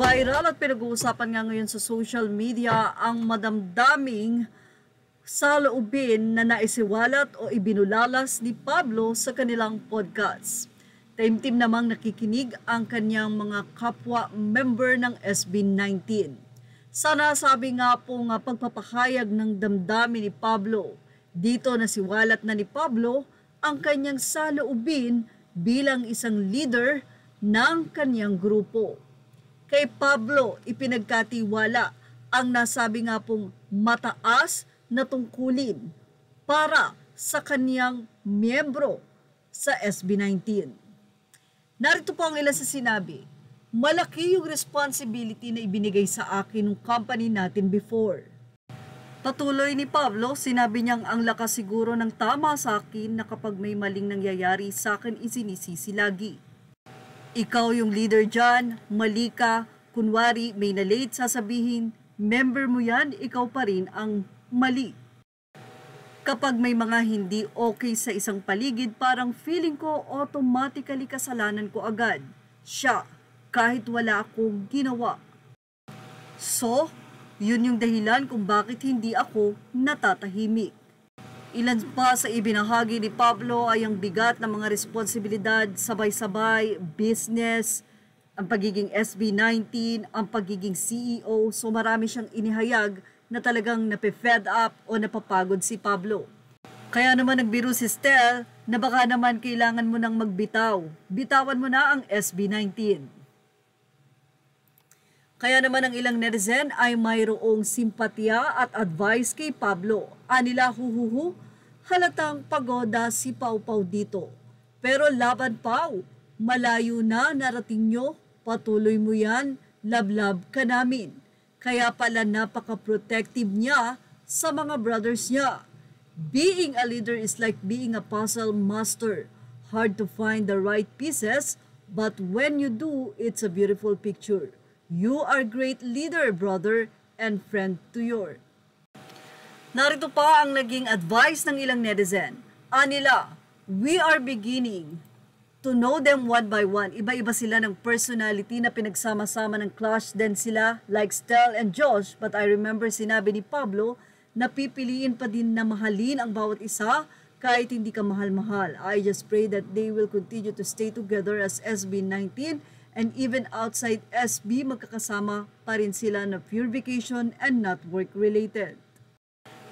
Viral at pinag-uusapan nga ngayon sa social media ang madamdaming saloobin na naisiwalat o ibinulalas ni Pablo sa kanilang podcast. Taimtim namang nakikinig ang kanyang mga kapwa member ng SB19. Sana sabi nga po nga pagpapahayag ng damdamin ni Pablo. Dito nasiwalat na ni Pablo ang kanyang saloobin bilang isang leader ng kanyang grupo. Kay Pablo ipinagkatiwala ang nasabi nga pong mataas na tungkulin para sa kanyang miyembro sa SB19. Narito po ang ilan sa sinabi. Malaki yung responsibility na ibinigay sa akin ng company natin before. Patuloy ni Pablo, sinabi niyang ang lakas siguro ng tama sa akin na kapag may maling nangyayari sa akin isinisisi lagi. Ikaw yung leader dyan, mali ka, kunwari may na-late sasabihin, member mo yan, ikaw pa rin ang mali. Kapag may mga hindi okay sa isang paligid, parang feeling ko automatically kasalanan ko agad. Siya, kahit wala akong ginawa. So, yun yung dahilan kung bakit hindi ako natatahimik. Ilan pa sa ibinahagi ni Pablo ay ang bigat ng mga responsibilidad, sabay-sabay, business, ang pagiging SB19, ang pagiging CEO. So marami siyang inihayag na talagang nape-fed up o napapagod si Pablo. Kaya naman nagbiro si Stel na baka naman kailangan mo nang magbitaw. Bitawan mo na ang SB19. Kaya naman ang ilang netizen ay mayroong simpatya at advice kay Pablo. Anila huhuhu, halatang pagoda si Pau-Pau dito. Pero laban Pau, malayo na narating nyo, patuloy mo yan, love-love ka namin. Kaya pala napaka-protective niya sa mga brothers niya. Being a leader is like being a puzzle master. Hard to find the right pieces, but when you do, it's a beautiful picture. You are a great leader, brother, and friend to your. Narito pa ang naging advice ng ilang netizen. Anila, we are beginning to know them one by one. Iba-iba sila ng personality na pinagsama-sama ng clash din sila like Stel and Josh. But I remember sinabi ni Pablo na pipiliin pa din na mahalin ang bawat isa kahit hindi ka mahal-mahal. I just pray that they will continue to stay together as SB19. And even outside SB, magkakasama pa rin sila na pure vacation and not work-related.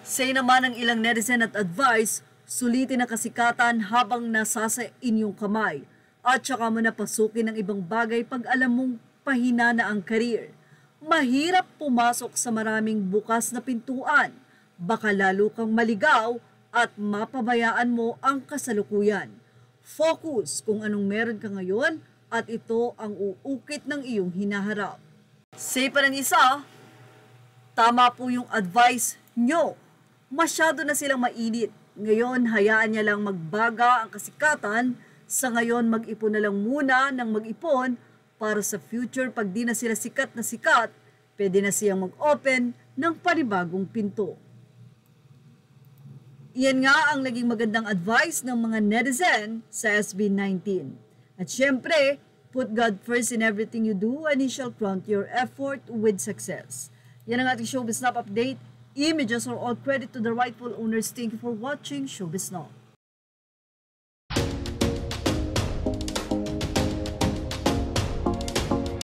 Say naman ng ilang netizen at advice, sulitin ang kasikatan habang nasa sa inyong kamay. At saka mo na pasukin ng ibang bagay pag alam mong pahina na ang career. Mahirap pumasok sa maraming bukas na pintuan. Baka lalo kang maligaw at mapabayaan mo ang kasalukuyan. Focus kung anong meron ka ngayon, at ito ang uukit ng iyong hinaharap. Say pa ng isa, tama po yung advice nyo. Masyado na silang mainit. Ngayon, hayaan niya lang magbaga ang kasikatan. Sa ngayon, mag-ipon na lang muna ng mag-ipon para sa future pag di na sila sikat na sikat, pwede na siyang mag-open ng panibagong pinto. Iyan nga ang naging magandang advice ng mga netizen sa SB19. At syempre, put God first in everything you do and He shall crown your effort with success. Yan ang ating Showbiz Snap update. Images are all credit to the rightful owners. Thank you for watching Showbiz Snap.